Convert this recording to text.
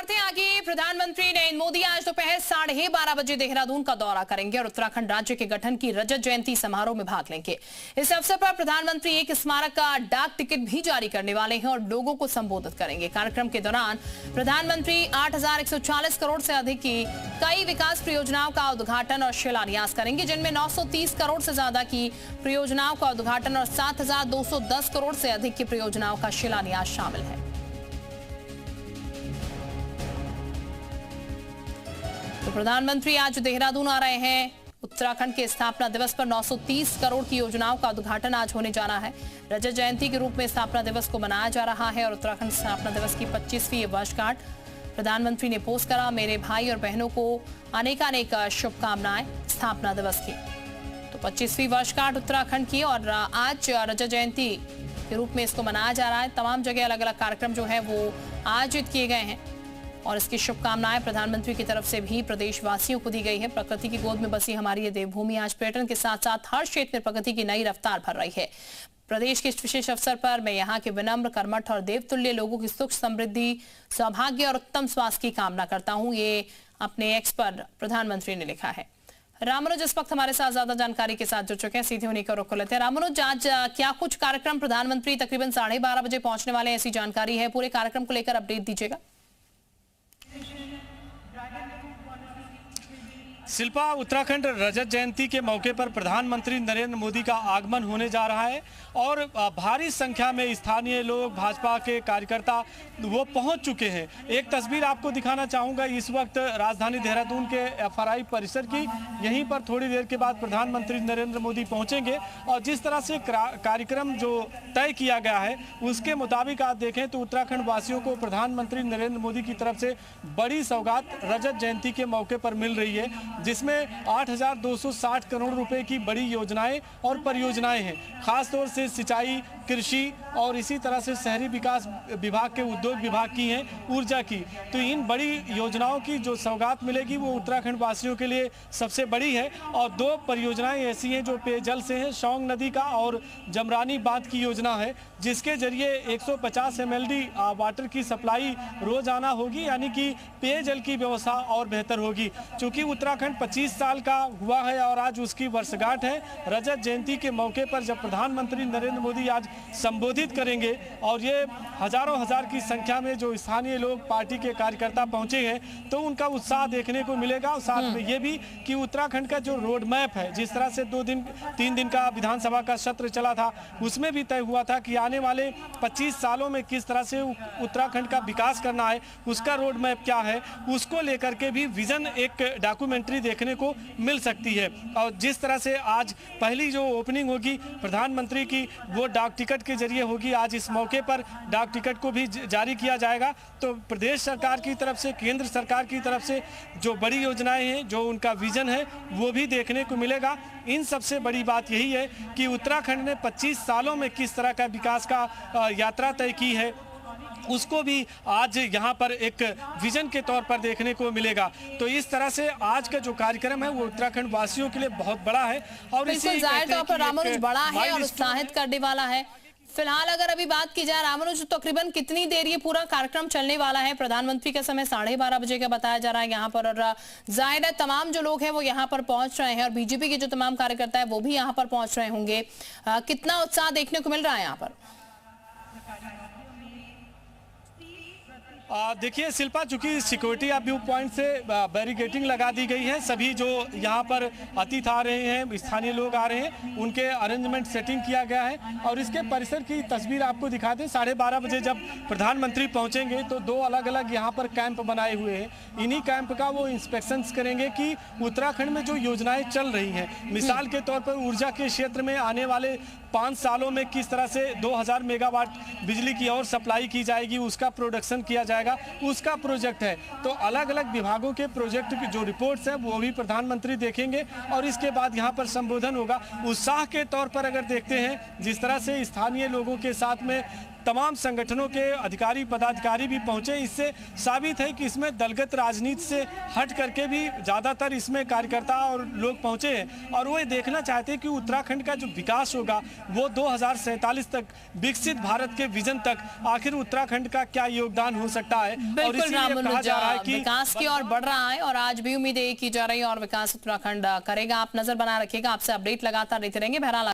बढ़ते हैं आगे। प्रधानमंत्री नरेंद्र मोदी आज दोपहर 12:30 बजे देहरादून का दौरा करेंगे और उत्तराखंड राज्य के गठन की रजत जयंती समारोह में भाग लेंगे। इस अवसर पर प्रधानमंत्री एक स्मारक का डाक टिकट भी जारी करने वाले हैं और लोगों को संबोधित करेंगे। कार्यक्रम के दौरान प्रधानमंत्री 8,140 करोड़ से अधिक की कई विकास परियोजनाओं का उद्घाटन और शिलान्यास करेंगे, जिनमें 930 करोड़ से ज्यादा की परियोजनाओं का उद्घाटन और 7,210 करोड़ से अधिक की परियोजनाओं का शिलान्यास शामिल है। तो प्रधानमंत्री आज देहरादून आ रहे हैं। उत्तराखंड के स्थापना दिवस पर 930 करोड़ की योजनाओं का उद्घाटन आज होने जा रहा है। रजत जयंती के रूप में स्थापना दिवस को मनाया जा रहा है और उत्तराखंड स्थापना दिवस की 25वीं वर्षगांठ प्रधानमंत्री ने पोस्ट करा। मेरे भाई और बहनों को अनेकानेक शुभकामनाएं स्थापना दिवस की। तो 25वीं वर्षगांठ उत्तराखंड की और आज रजत जयंती के रूप में इसको मनाया जा रहा है। तमाम जगह अलग अलग कार्यक्रम जो है वो आयोजित किए गए हैं और इसकी शुभकामनाएं प्रधानमंत्री की तरफ से भी प्रदेशवासियों को दी गई है। प्रकृति की गोद में बसी हमारी ये देवभूमि आज पर्यटन के साथ साथ हर क्षेत्र में प्रगति की नई रफ्तार भर रही है। प्रदेश के इस विशेष अवसर पर मैं यहाँ के विनम्र, कर्मठ और देवतुल्य लोगों की सुख, समृद्धि, सौभाग्य और उत्तम स्वास्थ्य की कामना करता हूँ, ये अपने एक्स पर प्रधानमंत्री ने लिखा है। रामनुज इस वक्त हमारे साथ ज्यादा जानकारी के साथ जुड़ चुके हैं, सीधे उन्हीं का रुख लेते हैं। रामनुज, आज क्या कुछ कार्यक्रम, प्रधानमंत्री तकरीबन 12:30 बजे पहुंचने वाले हैं, ऐसी जानकारी है, पूरे कार्यक्रम को लेकर अपडेट दीजिएगा। शिल्पा, उत्तराखंड रजत जयंती के मौके पर प्रधानमंत्री नरेंद्र मोदी का आगमन होने जा रहा है और भारी संख्या में स्थानीय लोग, भाजपा के कार्यकर्ता वो पहुंच चुके हैं। एक तस्वीर आपको दिखाना चाहूंगा इस वक्त राजधानी देहरादून के FRI परिसर की। यहीं पर थोड़ी देर के बाद प्रधानमंत्री नरेंद्र मोदी पहुंचेंगे और जिस तरह से कार्यक्रम जो तय किया गया है उसके मुताबिक आप देखें तो उत्तराखंड वासियों को प्रधानमंत्री नरेंद्र मोदी की तरफ से बड़ी सौगात रजत जयंती के मौके पर मिल रही है, जिसमें 8,260 करोड़ रुपए की बड़ी योजनाएं और परियोजनाएं हैं। खासतौर से सिंचाई, कृषि और इसी तरह से शहरी विकास विभाग के, उद्योग विभाग की हैं, ऊर्जा की। तो इन बड़ी योजनाओं की जो सौगात मिलेगी वो उत्तराखंड वासियों के लिए सबसे बड़ी है। और दो परियोजनाएं ऐसी हैं जो पेयजल से हैं, शौंग नदी का और जमरानी बांध की योजना है, जिसके जरिए 150 MLD वाटर की सप्लाई रोजाना होगी, यानी कि पेयजल की व्यवस्था और बेहतर होगी। चूँकि उत्तराखंड 25 साल का हुआ है और आज उसकी वर्षगांठ है, रजत जयंती के मौके पर जब प्रधानमंत्री नरेंद्र मोदी आज संबोधित करेंगे और ये हजारों हजार की संख्या में जो स्थानीय लोग, पार्टी के कार्यकर्ता पहुंचे हैं, तो उनका उत्साह देखने को मिलेगा। और साथ में ये भी कि उत्तराखंड का जो रोड मैप है, जिस तरह से 3 दिन का विधानसभा का सत्र चला था, उसमें भी तय हुआ था कि आने वाले 25 सालों में किस तरह से उत्तराखंड का विकास करना है, उसका रोड मैप क्या है, उसको लेकर के भी विजन एक डॉक्यूमेंट्री देखने को मिल सकती है। और जिस तरह से आज पहली जो ओपनिंग होगी प्रधानमंत्री की, वो डाक टिकट के जरिए होगी। आज इस मौके पर डाक टिकट को भी जारी किया जाएगा। तो प्रदेश सरकार की तरफ से, केंद्र सरकार की तरफ से जो बड़ी योजनाएं हैं, जो उनका विजन है, वो भी देखने को मिलेगा। इन सबसे बड़ी बात यही है कि उत्तराखंड ने 25 सालों में किस तरह का विकास का यात्रा तय की है, उसको भी आज यहाँ पर एक विजन के तौर पर देखने को मिलेगा। तो इस तरह से आज का जो कार्यक्रम है वो उत्तराखंड वासियों के लिए बहुत बड़ा है और इसी जाहिर तौर पर रामनुज बड़ा है और उत्साहित करने वाला है। फिलहाल अगर अभी बात की जाए रामनुज, तो तकरीबन कितनी देर ये पूरा कार्यक्रम चलने वाला है? प्रधानमंत्री का समय 12:30 बजे का बताया जा रहा है यहाँ पर, और जाहिर है तमाम जो लोग हैं वो यहाँ पर पहुंच रहे हैं और बीजेपी के जो तमाम कार्यकर्ता है वो भी यहाँ पर पहुंच रहे होंगे। कितना उत्साह देखने को मिल रहा है यहाँ पर? देखिए शिल्पा, चूंकि सिक्योरिटी व्यू पॉइंट से बैरिकेडिंग लगा दी गई है, सभी जो यहाँ पर अतिथि आ रहे हैं, स्थानीय लोग आ रहे हैं, उनके अरेंजमेंट सेटिंग किया गया है। और इसके परिसर की तस्वीर आपको दिखा दें, 12:30 बजे जब प्रधानमंत्री पहुँचेंगे तो 2 अलग अलग यहाँ पर कैंप बनाए हुए हैं। इन्हीं कैंप का वो इंस्पेक्शंस करेंगे कि उत्तराखंड में जो योजनाएं चल रही हैं, मिसाल के तौर पर ऊर्जा के क्षेत्र में आने वाले 5 सालों में किस तरह से 2000 मेगावाट बिजली की और सप्लाई की जाएगी, उसका प्रोडक्शन किया जाएगा, उसका प्रोजेक्ट है। तो अलग अलग विभागों के प्रोजेक्ट की जो रिपोर्ट्स हैं वो भी प्रधानमंत्री देखेंगे और इसके बाद यहाँ पर संबोधन होगा। उत्साह के तौर पर अगर देखते हैं, जिस तरह से स्थानीय लोगों के साथ में तमाम संगठनों के अधिकारी पदाधिकारी भी पहुंचे। इससे साबित है कि इसमें दलगत राजनीति से हट करके भी ज़्यादातर इसमें कार्यकर्ता और लोग पहुंचे हैं और वो ये देखना चाहते हैं कि उत्तराखंड का जो विकास होगा वो 2047 तक विकसित भारत के विजन तक आखिर उत्तराखंड का क्या योगदान हो सकता है। और बिल्कुल इसीलिए कहा जा रहा है कि विकास की ओर बढ़ रहा है और आज भी उम्मीदें की जा रही है और विकास उत्तराखंड करेगा। आप नजर बना रखिएगा, आपसे अपडेट लगातार लेते रहेंगे। बहरहाल